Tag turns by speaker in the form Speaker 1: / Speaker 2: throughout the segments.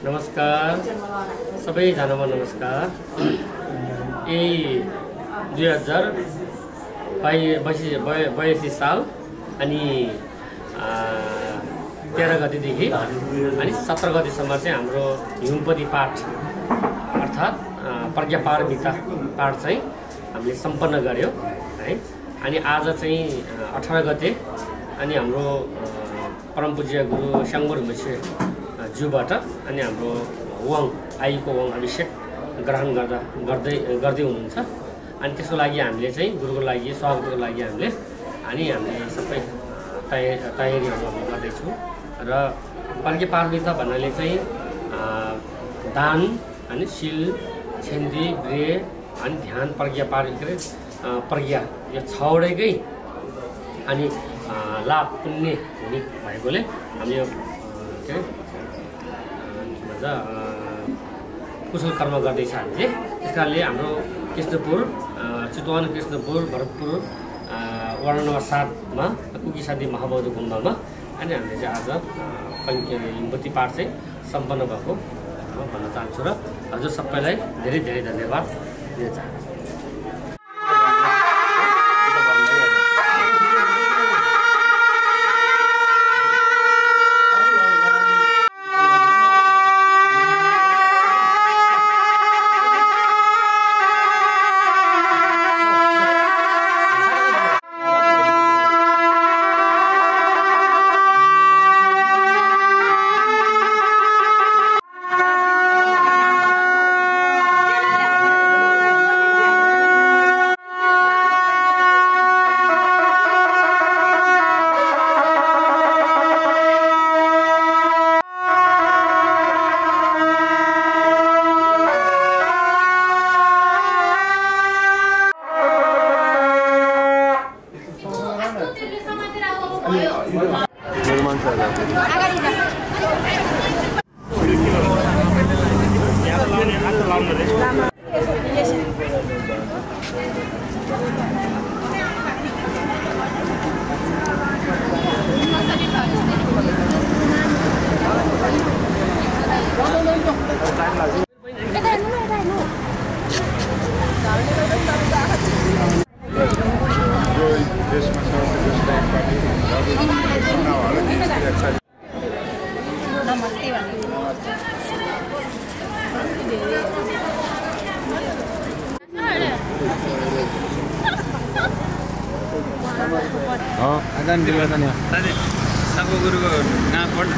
Speaker 1: नमस्कार सबैजनामा नमस्कार। यही 2082 साल अनि 13 गतेदेखि अनि 17 गतेसम्म चाहिँ हाम्रो हिमपति पाठ अर्थात् प्रज्ञापारमिता पाठ चाहिँ हामीले सम्पन्न गर्यो है। अनि आज चाहिँ 18 गते अनि हाम्रो परम पूज्य गुरु स्याङ्बुर मुछे ज्यूबाट अनि हाम्रो वाङ आईको वाङ अभिषेक ग्रहण गर्दै हुनुहुन्छ। अनि त्यसको लागि हामीले चाहिँ गुरुको लागि स्वागतको लागि हामीले सबै तयारीहरू हामी गर्दैछौँ। र प्रज्ञापारमिता भन्नाले चाहिँ दान अनि शील छेन्दी ब्रे अनि ध्यान प्रज्ञा यो छवटैकै अनि लाभ पुण्य हुने भएकोले हामी यो के कुशल कर्म गर्दैछ हामीले। त्यस कारणले हाम्रो कृष्णपुर चितवन कृष्णपुर भरतपुर वार्ड नम्बर 7मा कुकीसादी महाबौद्ध गुम्बामा अनि हामीले चाहिँ आज हिमपति पाठ चाहिँ सम्पन्न भएको भन्न चाहन्छु र हजुर सबैलाई धेरै धेरै धन्यवाद दिन चाहन्छु।
Speaker 2: सबको गुरुको नाम पढ्न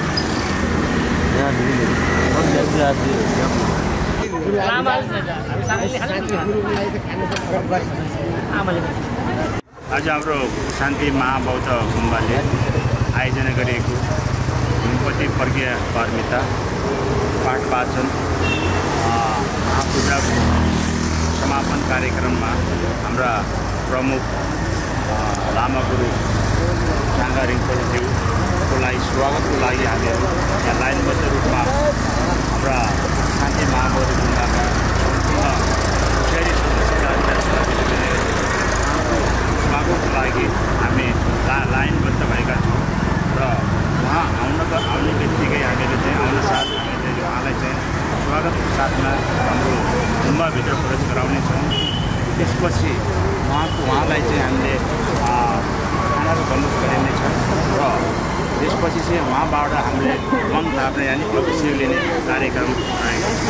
Speaker 2: आज हाम्रो शान्ति महाबौद्ध गुम्बाले आयोजना गरिएको हिमपति प्रज्ञापारमिता पाठ वाचन महापूजा समापन कार्यक्रममा हाम्रा प्रमुख लामा गुरु ढाङ्गा रिम्पोछेज्यूको लागि स्वागतको लागि हामीहरू यहाँ लाइनबद्ध रूपमा हाम्रा शान्ति महाबौद्ध गुम्बाका सम्पूर्ण स्वागतको लागि हामी लाइनबद्ध भएका छौँ र उहाँ आउने बित्तिकै हामीहरू चाहिँ आउन साथ हामीले उहाँलाई चाहिँ स्वागतको साथमा हाम्रो गुम्बाभित्र प्रवेश गराउनेछौँ। त्यसपछि उहाँलाई चाहिँ हामीले खानाको बन्दोबस्त गरिनेछ र त्यसपछि चाहिँ उहाँबाट हामीले मन थाप्ने यानि अभिषेक लिने कार्यक्रम रहेको छ।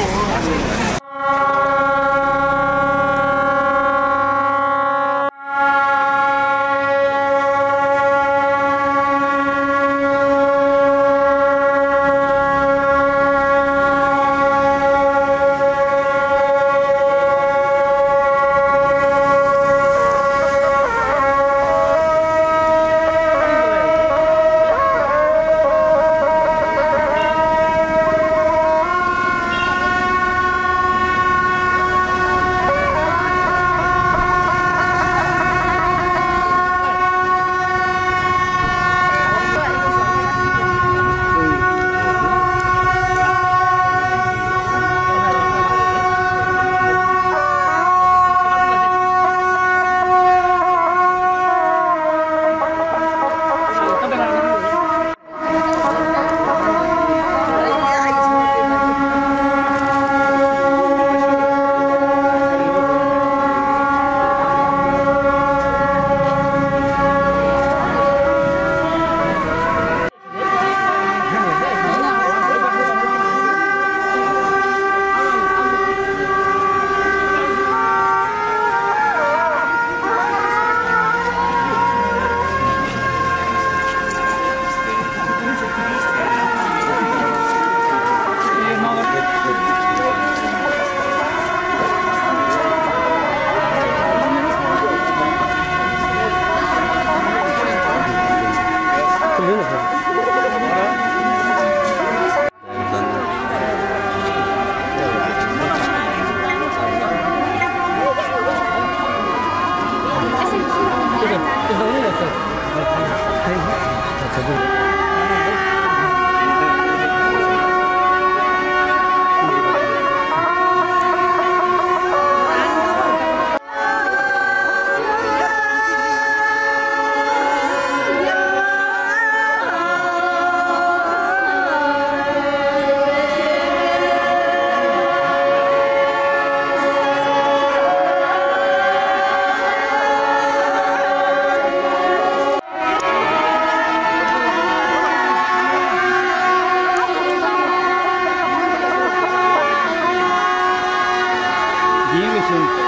Speaker 3: 行。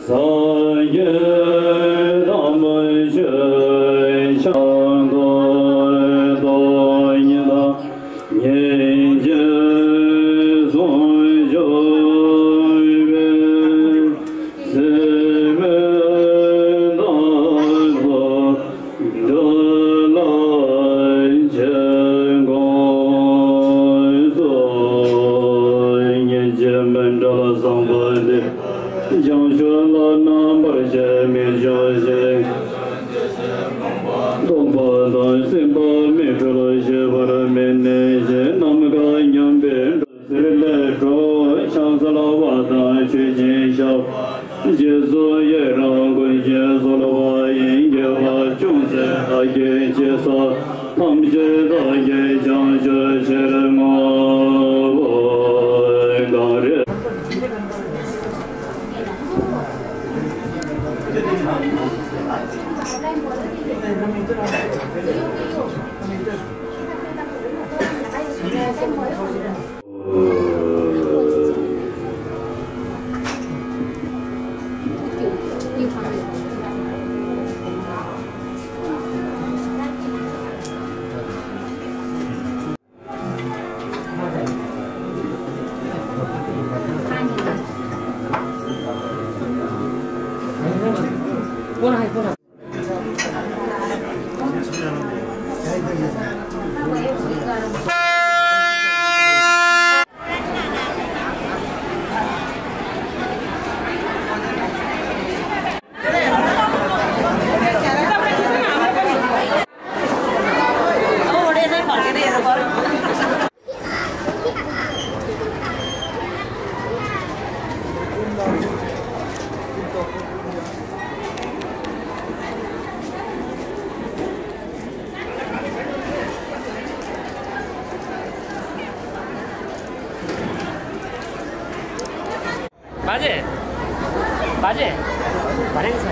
Speaker 4: Sa ye
Speaker 1: बाजे भनेको छ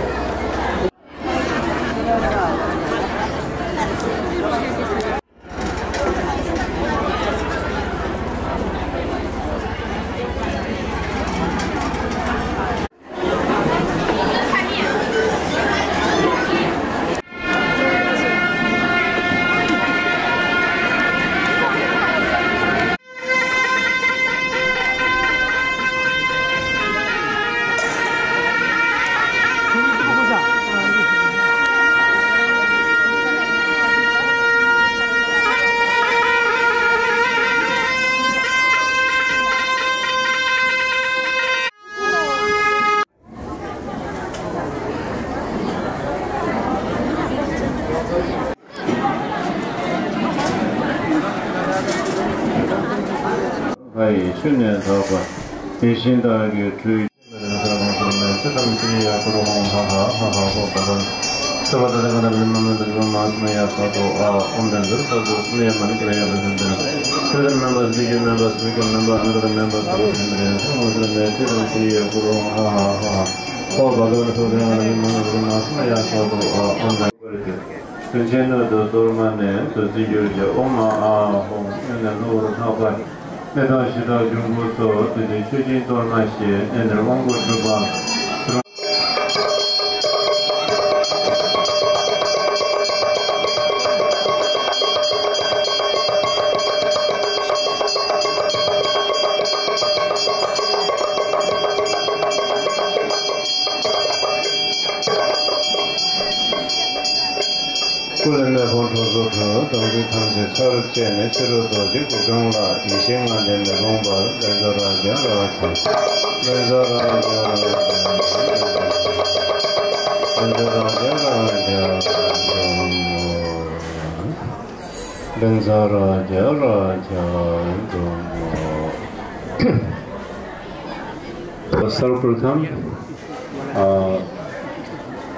Speaker 3: सर्वप्रथम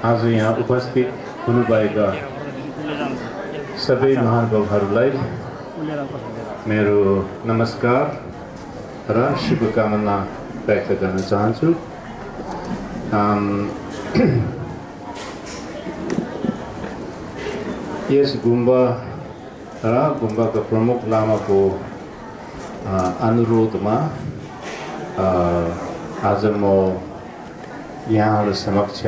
Speaker 3: आज यहाँ उपस्थित हुनुभएका सबै महानुभावहरूलाई मेरो नमस्कार र शुभकामना व्यक्त गर्न चाहन्छु। यस गुम्बा र गुम्बाका प्रमुख लामाको अनुरोधमा आज म यहाँहरू समक्ष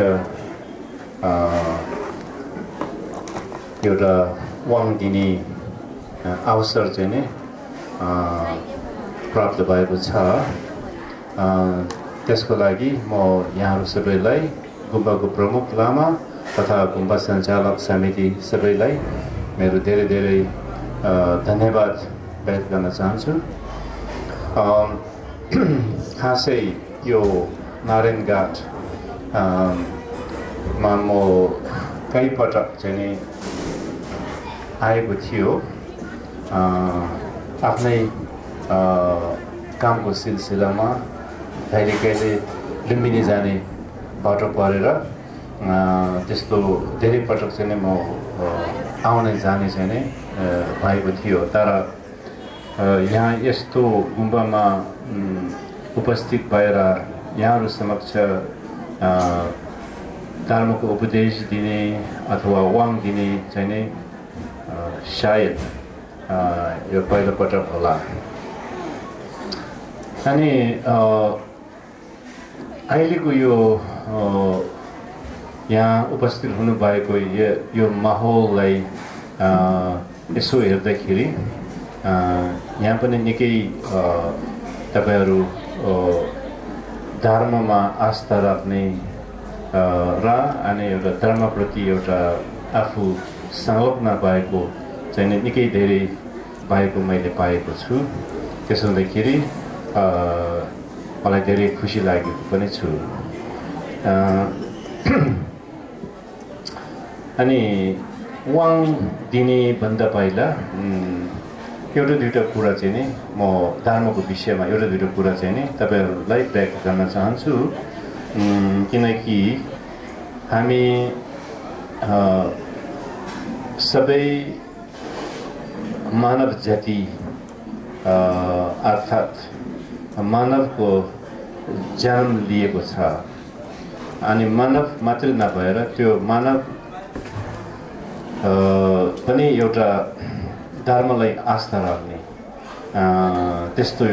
Speaker 3: एउटा वाङ दिने अवसर चाहिँ नै प्राप्त भएको छ। त्यसको लागि म यहाँहरू सबैलाई गुम्बाको प्रमुख लामा तथा गुम्बा सञ्चालक समिति सबैलाई मेरो धेरै धेरै धन्यवाद व्यक्त गर्न चाहन्छु। खासै यो नारायणघाट मा म कई पटक चाहिँ नि आएको थियो आफ्नै कामको सिलसिलामा कहिले कहिले लुम्बिनी जाने बाटो परेर त्यस्तो धेरै पटक चाहिँ नै म आउने जाने चाहिँ नै भएको थियो। तर यहाँ यस्तो गुम्बामा उपस्थित भएर यहाँहरू समक्ष धर्मको उपदेश दिने अथवा वाङ दिने चाहिँ नै सायद यो पहिलो पटक होला। अनि अहिलेको यो यहाँ उपस्थित हुनुभएको यो माहौललाई यसो हेर्दाखेरि यहाँ पनि निकै तपाईहरू धर्ममा आस्था राख्ने र अनि एउटा धर्मप्रति एउटा आफू संलग्न भएको चाहिँ निकै धेरै भएको मैले पाएको छु। त्यसो हुँदाखेरि मलाई धेरै खुसी लागेको पनि छु। अनि वाङ दिने भन्दा पहिला एउटा दुईवटा कुरा चाहिँ नि म धर्मको विषयमा एउटा दुईवटा कुरा चाहिँ नि तपाईहरूलाई व्यक्त गर्न चाहन्छु। किनकि हामी सबै मानव जाति अर्थात् मानवको जन्म लिएको छ। अनि मानव मात्रै नभएर त्यो मानव पनि एउटा धर्मलाई आस्था राख्ने त्यस्तो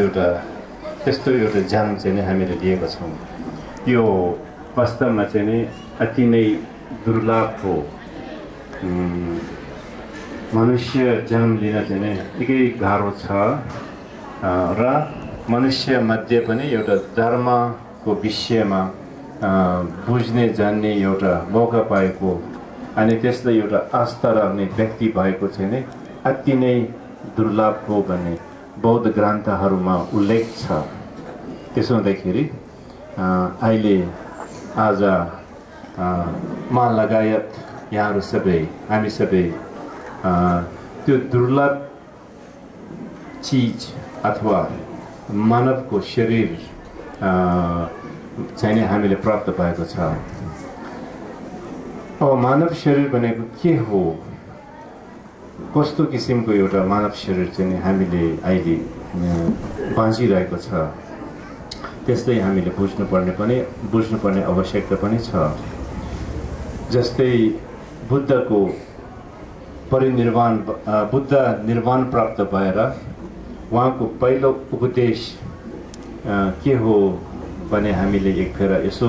Speaker 3: एउटा जन्म चाहिँ नि हामीले लिएको छौँ। यो वास्तवमा चाहिँ नि अति नै दुर्लभ हो। मनुष्य जन्म लिन चाहिँ नि निकै गाह्रो छ र मनुष्य मध्ये पनि एउटा धर्मको विषयमा बुझ्ने जान्ने एउटा मौका पाएको अनि त्यसलाई एउटा आस्था राख्ने व्यक्ति भएको चाहिँ नि अति नै दुर्लभ हो भन्ने बौद्ध ग्रन्थहरूमा उल्लेख छ। त्यसो हुँदाखेरि अहिले आज म लगायत यहाँहरू सबै हामी सबै त्यो दुर्लभ चिज अथवा मानवको शरीर चाहिँ नै हामीले प्राप्त भएको छ। अब मानव शरीर भनेको के हो, कस्तो किसिमको एउटा मानव शरीर चाहिँ हामीले अहिले बाँचिरहेको छ, त्यसलाई हामीले बुझ्नुपर्ने आवश्यकता पनि छ। जस्तै बुद्ध निर्वाण प्राप्त भएर उहाँको पहिलो उपदेश के हो भने हामीले एक फेर यसो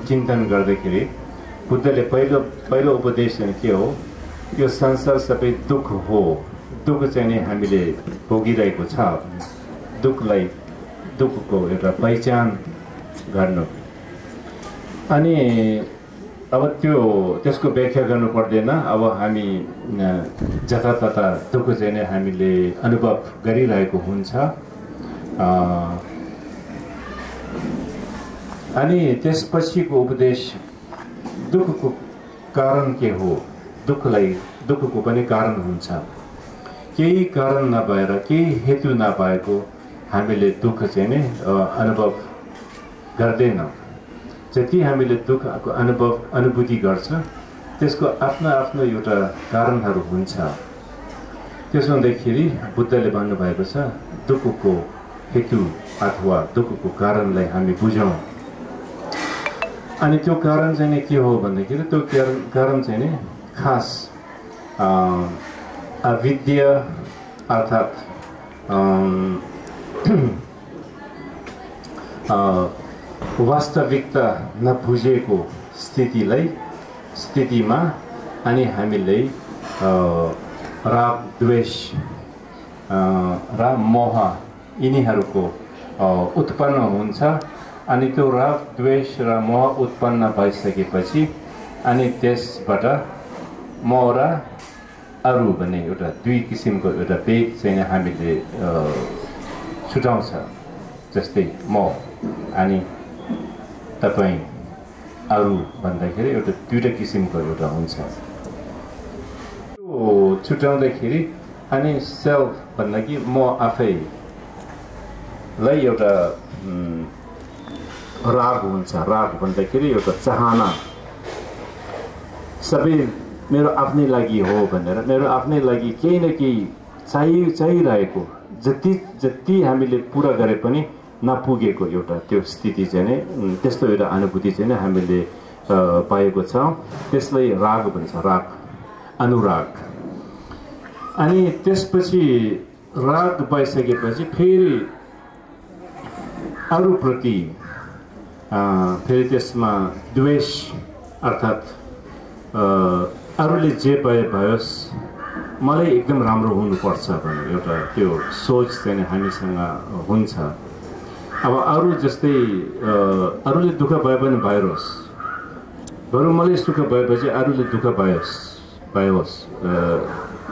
Speaker 3: चिन्तन गर्दाखेरि बुद्धले पहिलो उपदेश चाहिँ के हो, यो संसार सबै दुःख हो, दुःख चाहिँ नि हामीले भोगिरहेको छ, दुःखको एउटा पहिचान गर्नु। अनि अब त्यसको व्याख्या गर्नु पर्दैन। अब हामी जतातता दुःख चाहिँ नै हामीले अनुभव गरिरहेको हुन्छ। अनि त्यसपछिको उपदेश दुःखको कारण के हो, दुःखको पनि कारण हुन्छ। केही कारण नभएर केही हेतु नभएको हामीले दुःख चाहिँ नै अनुभव गर्दैन। जति हामीले दुःखको अनुभूति गर्छ त्यसको आफ्नो एउटा कारणहरू हुन्छ। त्यसो हुँदाखेरि बुद्धले भन्नुभएको छ दुःखको हेतु अथवा दुःखको कारणलाई हामी बुझौँ। अनि त्यो कारण चाहिँ के हो भन्दाखेरि त्यो कारण चाहिँ नि खास अविद्या अर्थात् वास्तविकता नबुझेको स्थितिमा अनि हामीले राग द्वेष र मोह यिनीहरूको उत्पन्न हुन्छ। अनि त्यो राग द्वेष र मोह उत्पन्न भइसकेपछि अनि त्यसबाट मोह र अरू भन्ने एउटा दुई किसिमको एउटा भेद चाहिँ हामीले छुटाउँछ। जस्तै मोह अनि तपाईँ अरू भन्दाखेरि एउटा दुईवटा किसिमको एउटा हुन्छ। त्यो छुट्याउँदाखेरि अनि सेल्फ भन्दा कि म आफैलाई एउटा राग हुन्छ। राग भन्दाखेरि एउटा चाहना, सबै मेरो आफ्नै लागि हो भनेर, मेरो आफ्नै लागि केही न केही चाहिरहेको, जति हामीले पुरा गरे पनि नपुगेको एउटा त्यो स्थिति चाहिँ नै, त्यस्तो एउटा अनुभूति चाहिँ नै हामीले पाएको छ। त्यसलाई राग भन्छ, राग, अनुराग। अनि त्यसपछि राग पाइसकेपछि फेरि अरूप्रति फेरि त्यसमा द्वेष, अर्थात् अरूले जे भयोस् मलाई एकदम राम्रो हुनुपर्छ भन्ने एउटा त्यो सोच चाहिँ हामीसँग हुन्छ। अब अरू जस्तै अरूले दुःख भए पनि भइरोस्, बरु मलाई सुख भएपछि अरूले दुःख भयोस्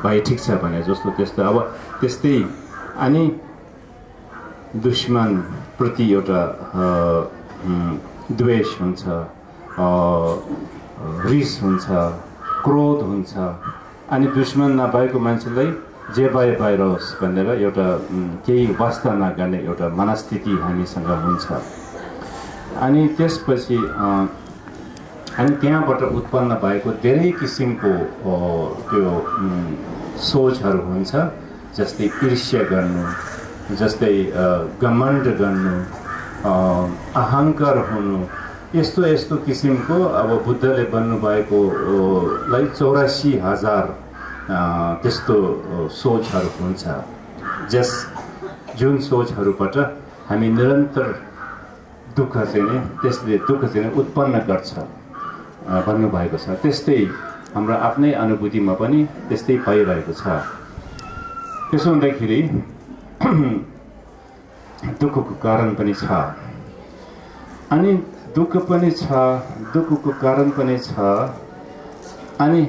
Speaker 3: भाइ ठिक छ भने जस्तो त्यस्तो। अब त्यस्तै अनि दुश्मन प्रति एउटा द्वेष हुन्छ, रिस हुन्छ, क्रोध हुन्छ। अनि दुश्मन नभएको मान्छेलाई जे भइरहोस् भनेर एउटा केही वास्ता नगर्ने एउटा मनस्थिति हामीसँग हुन्छ। अनि त्यसपछि अनि त्यहाँबाट उत्पन्न भएको धेरै किसिमको त्यो सोचहरू हुन्छ, जस्तै ईर्ष्या गर्नु, जस्तै घमण्ड गर्नु, अहङ्कार हुनु, यस्तो किसिमको। अब बुद्धले भन्नुभएको लाई 84,000 त्यस्तो सोचहरू हुन्छ, जुन सोचहरूबाट हामी निरन्तर दुःख चाहिँ त्यसले दुःख चाहिँ उत्पन्न गर्छ भन्नुभएको छ। त्यस्तै हाम्रो आफ्नै अनुभूतिमा पनि त्यस्तै भइरहेको छ। त्यसो हुँदाखेरि दुःखको कारण पनि छ, अनि दुःख पनि छ, दुःखको कारण पनि छ। अनि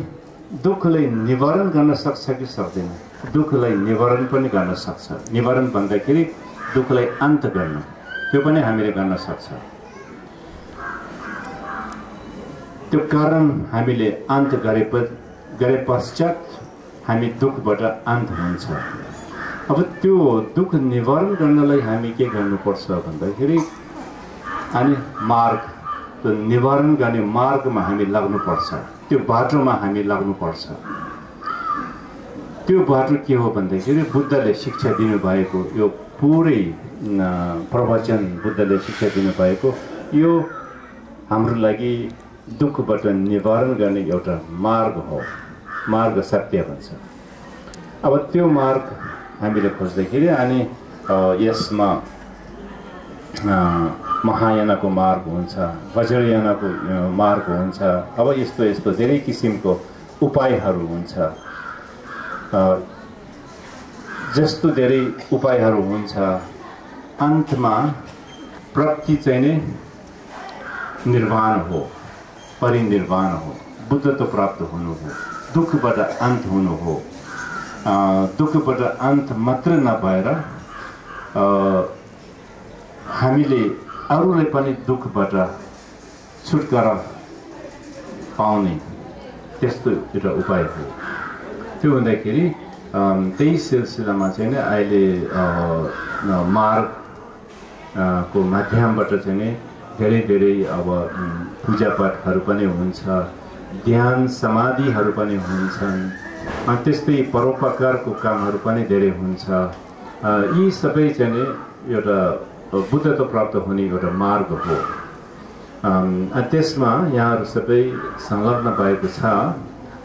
Speaker 3: दुःखलाई निवारण गर्न सक्छ कि सक्दैन? दुःखलाई निवारण पनि गर्न सक्छ। निवारण भन्दाखेरि दुःखलाई अन्त गर्नु, त्यो पनि हामीले गर्न सक्छ। त्यो कारण हामीले अन्त गरे पश्चात हामी दुःखबाट अन्त हुन्छ। अब त्यो दुःख निवारण गर्नलाई हामी के गर्नुपर्छ भन्दाखेरि अनि मार्ग, त्यो निवारण गर्ने मार्गमा हामी लाग्नुपर्छ, त्यो बाटोमा हामी लाग्नुपर्छ। त्यो बाटो के हो भन्दाखेरि बुद्धले शिक्षा दिनुभएको यो पुरै प्रवचन, बुद्धले शिक्षा दिनुभएको यो हाम्रो लागि दुःखबाट निवारण गर्ने एउटा मार्ग हो, मार्ग सत्य भन्छ। अब त्यो मार्ग हामीले खोज्दाखेरि अनि यसमा महायानको मार्ग हुन्छ, वज्रयानको मार्ग हुन्छ। अब यस्तो धेरै किसिमको उपायहरू हुन्छ। जस्तो धेरै उपायहरू हुन्छ, अन्तमा प्राप्ति चाहिँ नै निर्वाण हो, परिनिर्वाण हो, बुद्धत्व प्राप्त हुनु हो, दुःखबाट अन्त हुनु हो। दुःखबाट अन्त मात्र नभएर हामीले अरूलाई पनि दुःखबाट छुटकारा पाउने त्यस्तो एउटा उपाय हो। त्यो हुँदाखेरि त्यही सिलसिलामा चाहिँ नै अहिले मार्गको माध्यमबाट चाहिँ नै धेरै अब पूजापाठहरू पनि हुन्छ, ध्यान समाधिहरू पनि हुन्छन्, त्यस्तै परोपकारको कामहरू पनि धेरै हुन्छ। यी सबै चाहिँ नै एउटा बुद्धत्व प्राप्त हुने एउटा मार्ग हो। त्यसमा यहाँहरू सबै संलग्न भएको छ।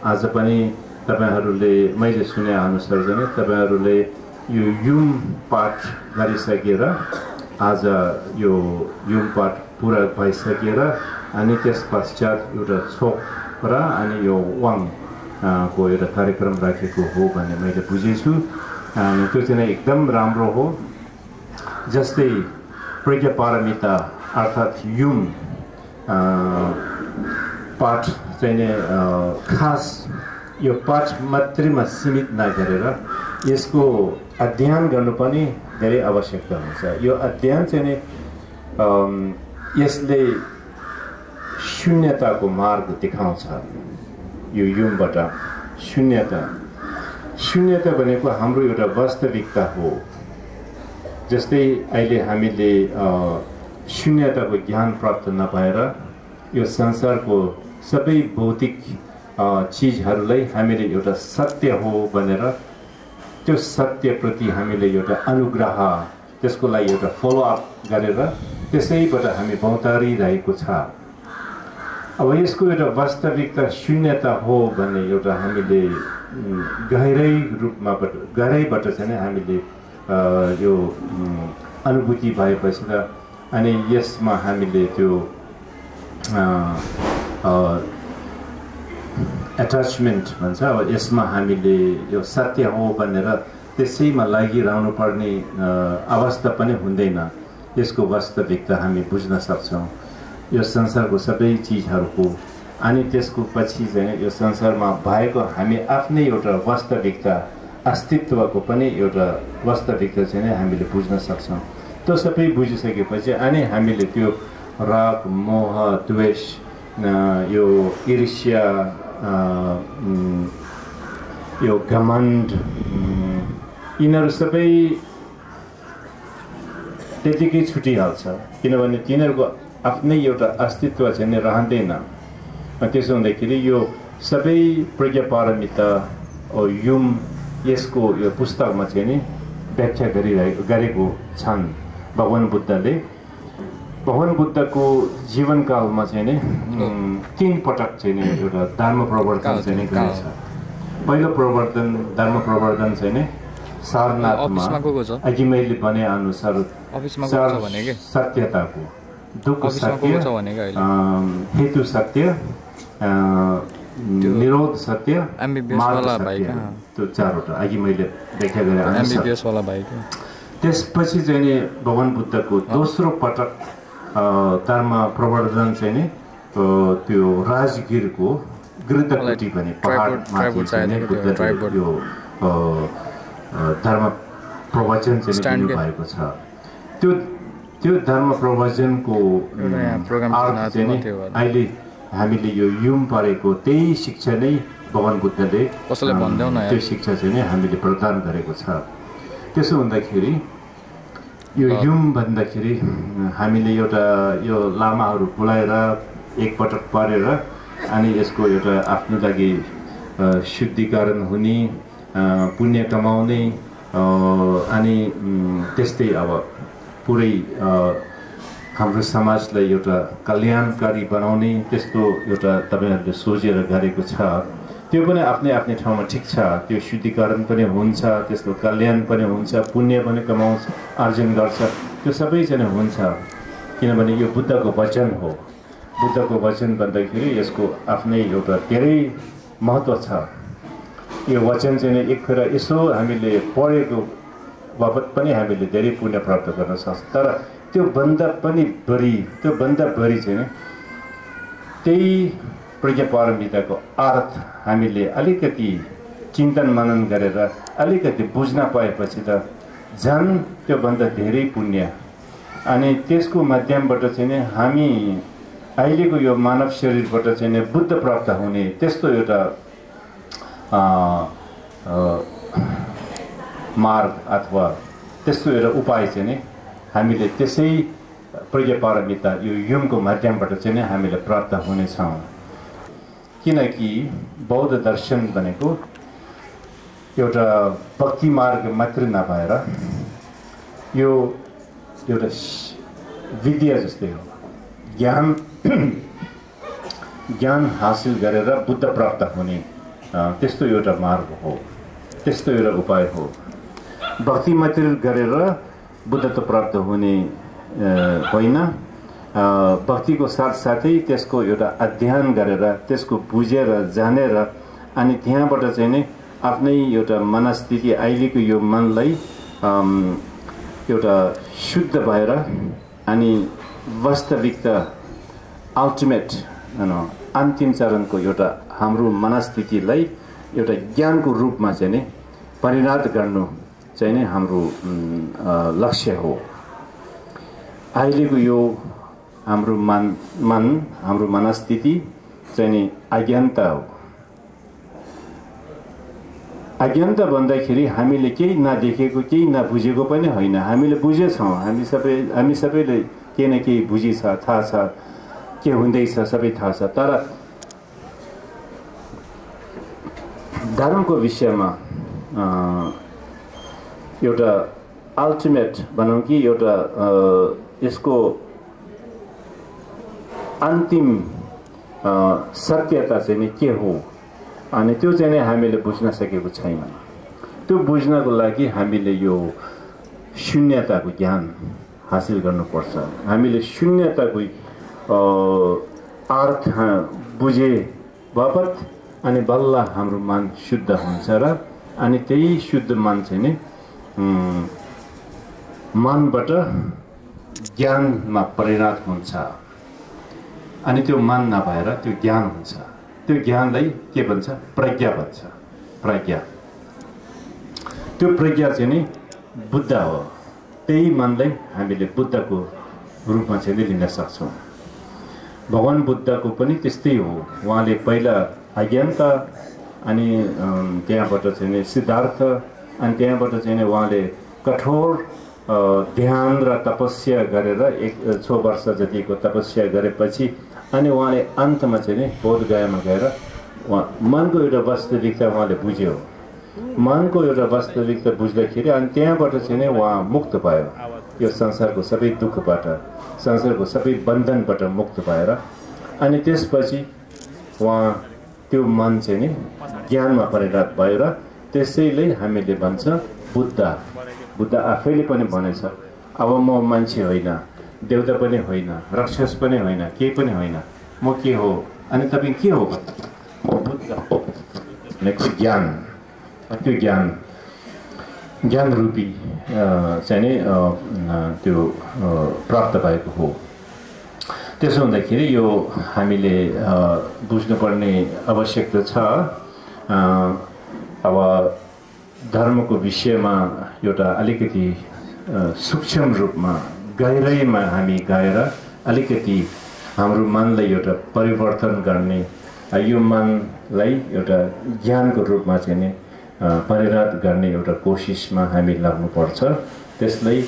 Speaker 3: आज पनि तपाईहरूले मैले सुने अनुसार चाहिँ तपाईहरूले यो युम पाठ गरिसकेर, आज यो युम पाठ पुरा भइसकेर अनि त्यस पश्चात एउटा छोक र अनि यो वाङ को एउटा कार्यक्रम राखेको हो भन्ने मैले बुझेछु। अनि त्यो चाहिँ एकदम राम्रो हो। जस्तै प्रज्ञापारमिता अर्थात् युम पाठ चाहिँ खास यो पाठ मात्रैमा सीमित नगरेर यसको अध्ययन गर्नु पनि धेरै आवश्यकता हुन्छ। यो अध्ययन चाहिँ यसले शून्यताको मार्ग देखाउँछ। यो युमबाट शून्यता भनेको हाम्रो एउटा वास्तविकता हो। जस्तै अहिले हामीले शून्यताको ज्ञान प्राप्त नभएर यो संसारको सबै भौतिक चिजहरूलाई हामीले एउटा सत्य हो भनेर त्यो सत्यप्रति हामीले एउटा अनुग्रह त्यसको लागि एउटा फलोअप गरेर त्यसैबाट हामी भौतारिरहेको छ। अब यसको एउटा वास्तविकता शून्यता हो भन्ने एउटा हामीले गहिराइबाट चाहिँ हामीले यो अनुभूति भएपछि त अनि यसमा हामीले त्यो एट्याचमेन्ट भन्छ, अब यसमा हामीले यो सत्य हो भनेर त्यसैमा लागिरहनु पर्ने अवस्था पनि हुँदैन। यसको वास्तविकता हामी बुझ्न सक्छौँ यो संसारको सबै चिजहरूको। अनि त्यसको पछि चाहिँ यो संसारमा भएको हामी आफ्नै एउटा वास्तविकता अस्तित्वको पनि एउटा वास्तविकता चाहिँ हामीले बुझ्न सक्छौँ। त्यो सबै बुझिसकेपछि अनि हामीले त्यो राग मोह द्वेष यो ईर्ष्या यो घमण्ड यिनीहरू सबै त्यतिकै छुटिहाल्छ, किनभने तिनीहरूको आफ्नै एउटा अस्तित्व चाहिँ रहँदैन। त्यसो हुँदाखेरि यो सबै प्रज्ञापारमिता युम यसको यो पुस्तकमा चाहिँ नि व्याख्या गरेको छन्। भगवान बुद्धको जीवनकालमा चाहिँ नि 3 पटक चाहिँ नि एउटा धर्म प्रवर्तन चाहिँ नि गरेछ। पहिलो धर्म प्रवर्तन चाहिँ नि सारनाथमा अघि मैले भने अनुसार सत्यताको दुःख सत्य, हेतु सत्य, निरोध सत्य, मार्ग सत्य, त्यो 4वटा अघि मैले व्याख्या गरे अनुसार। त्यसपछि चाहिँ नि भगवान बुद्धको दोस्रो पटक धर्म प्रवर्तन चाहिँ नि त्यो राजगिरको गिर्दकुटी भन्ने पहाडमाथि चाहिँ यो धर्म प्रवचन चाहिँ भएको छ। त्यो धर्म प्रवचनको अर्थ चाहिँ नि अहिले हामीले यो युम परेको त्यही शिक्षा नै भगवान बुद्धले त्यो शिक्षा चाहिँ नि हामीले प्रदान गरेको छ। त्यसो हुँदाखेरि यो युम भन्दाखेरि हामीले एउटा यो लामाहरू बोलाएर एकपटक पढेर अनि यसको एउटा आफ्नो लागि शुद्धिकरण हुने, पुण्य कमाउने अनि त्यस्तै अब पुरै हाम्रो समाजलाई एउटा कल्याणकारी बनाउने त्यस्तो एउटा तपाईँहरूले सोचेर गरेको छ। त्यो पनि आफ्नै ठाउँमा ठिक छ। त्यो शुद्धिकरण पनि हुन्छ, त्यस्तो कल्याण पनि हुन्छ, पुण्य पनि कमाउँछ, आर्जन गर्छ, त्यो सबै चाहिँ हुन्छ। किनभने यो बुद्धको वचन हो। बुद्धको वचन भन्दाखेरि यसको आफ्नै एउटा धेरै महत्त्व छ। यो वचन चाहिँ एक फेर यसो हामीले पढेको बापत पनि हामीले धेरै पुण्य प्राप्त गर्न सक्छ। तर त्योभन्दा बढी चाहिँ त्यही प्रज्ञापारमिताको अर्थ हामीले अलिकति चिन्तन मनन गरेर अलिकति बुझ्न पाएपछि त झन् त्योभन्दा धेरै पुण्य। अनि त्यसको माध्यमबाट चाहिँ हामी अहिलेको यो मानव शरीरबाट चाहिँ बुद्ध प्राप्त हुने त्यस्तो एउटा मार्ग अथवा त्यस्तो एउटा उपाय चाहिँ हामीले त्यसै प्रज्ञापारमिता यो युमको माध्यमबाट चाहिँ हामीले प्राप्त हुनेछौँ। किनकि बौद्ध दर्शन भनेको एउटा भक्ति मार्ग मात्र नभएर यो एउटा विद्या जस्तै हो। ज्ञान हासिल गरेर बुद्ध प्राप्त हुने त्यस्तो एउटा मार्ग हो, त्यस्तो एउटा उपाय हो। भक्ति मात्र गरेर बुद्धत्व प्राप्त हुने होइन, भक्तिको साथसाथै त्यसको एउटा अध्ययन गरेर त्यसको बुझेर जानेर अनि त्यहाँबाट चाहिँ नि आफ्नै एउटा मनस्थिति अहिलेको यो मनलाई एउटा शुद्ध भएर अनि वास्तविकता अल्टिमेट अन्तिम चरणको एउटा हाम्रो मनस्थितिलाई एउटा ज्ञानको रूपमा चाहिँ नि परिणत गर्नु चाहिँ नि हाम्रो लक्ष्य हो। अहिलेको यो हाम्रो मन हाम्रो मनस्थिति चाहिँ नि अज्ञानता हो। अज्ञानता भन्दाखेरि हामीले केही नदेखेको केही नबुझेको पनि होइन, हामीले बुझेछौँ। हामी सबैले केही न केही बुझी छ, थाहा छ, के हुँदैछ सबै थाहा छ। तर धर्मको विषयमा एउटा अल्टिमेट भनौँ कि एउटा यसको अन्तिम सत्यता चाहिँ के हो, अनि त्यो चाहिँ नै हामीले बुझ्न सकेको छैन। त्यो बुझ्नको लागि हामीले यो शून्यताको ज्ञान हासिल गर्नुपर्छ। हामीले शून्यताको अर्थ बुझे बापत अनि बल्ल हाम्रो मन शुद्ध हुन्छ र अनि त्यही शुद्ध मन चाहिँ नि मनबाट ज्ञानमा परिणत हुन्छ। अनि त्यो मन नभएर त्यो ज्ञान हुन्छ। त्यो ज्ञानलाई के भन्छ? प्रज्ञा भन्छ। प्रज्ञा, त्यो प्रज्ञा चाहिँ नि बुद्ध हो। त्यही मनलाई हामीले बुद्धको रूपमा चाहिँ लिन सक्छौँ। भगवान बुद्धको पनि त्यस्तै हो। उहाँले पहिला अज्ञानता, अनि त्यहाँबाट चाहिँ नि सिद्धार्थ, अनि त्यहाँबाट चाहिँ नि उहाँले कठोर ध्यान र तपस्या गरेर 100 वर्ष जतिको तपस्या गरेपछि अनि उहाँले अन्तमा चाहिँ नि बोधगयामा गएर मनको एउटा वास्तविकता उहाँले बुझ्यो। मनको एउटा वास्तविकता बुझ्दाखेरि अनि त्यहाँबाट चाहिँ नि उहाँ मुक्त भयो। यो संसारको सबै दुःखबाट, संसारको सबै बन्धनबाट मुक्त भएर अनि त्यसपछि उहाँ त्यो मन चाहिँ नि ज्ञानमा परिणत भयो। र त्यसैले हामीले भन्छ बुद्ध आफैले पनि भनेछ, अब म मान्छे होइन, देवता पनि होइन, राक्षस पनि होइन, केही पनि होइन, म के हो? अनि तपाईँ के हो? म बुद्ध हो भनेको ज्ञान। त्यो ज्ञान रूपी चाहिँ नि त्यो प्राप्त भएको हो। त्यसो हुँदाखेरि यो हामीले बुझ्नुपर्ने आवश्यकता छ। अब धर्मको विषयमा एउटा अलिकति सूक्ष्म रूपमा गहिराइमा हामी गएर अलिकति हाम्रो मनलाई एउटा परिवर्तन गर्ने, यो मनलाई एउटा ज्ञानको रूपमा चाहिँ नि परिणत गर्ने एउटा कोसिसमा हामी लाग्नुपर्छ। त्यसलाई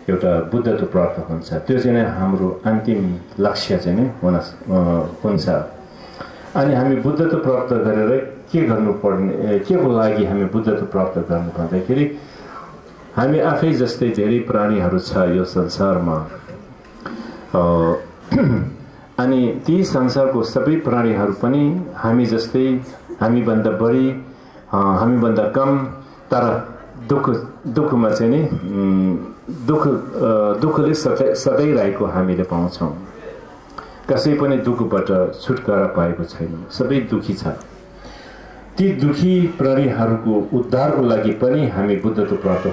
Speaker 3: एउटा बुद्धत्व प्राप्त हुन्छ। त्यो चाहिँ हाम्रो अन्तिम लक्ष्य चाहिँ नि हुन्छ। अनि हामी बुद्धत्व प्राप्त गरेर के गर्नुपर्ने, के को लागि हामी बुद्धत्व प्राप्त गर्नु भन्दाखेरि हामी आफै जस्तै धेरै प्राणीहरू छ यो संसारमा। अनि ती संसारको सबै प्राणीहरू पनि हामी जस्तै, हामीभन्दा बढी, हामीभन्दा कम, तर दुःखमा चाहिँ नि दुःखले सताइरहेको हामीले पाउँछौँ। कसै पनि दुःखबाट छुटकारा पाएको छैन, सबै दुःखी छ। ती दुःखी प्राणीहरूको उद्धारको लागि पनि हामी बुद्धत्व प्राप्त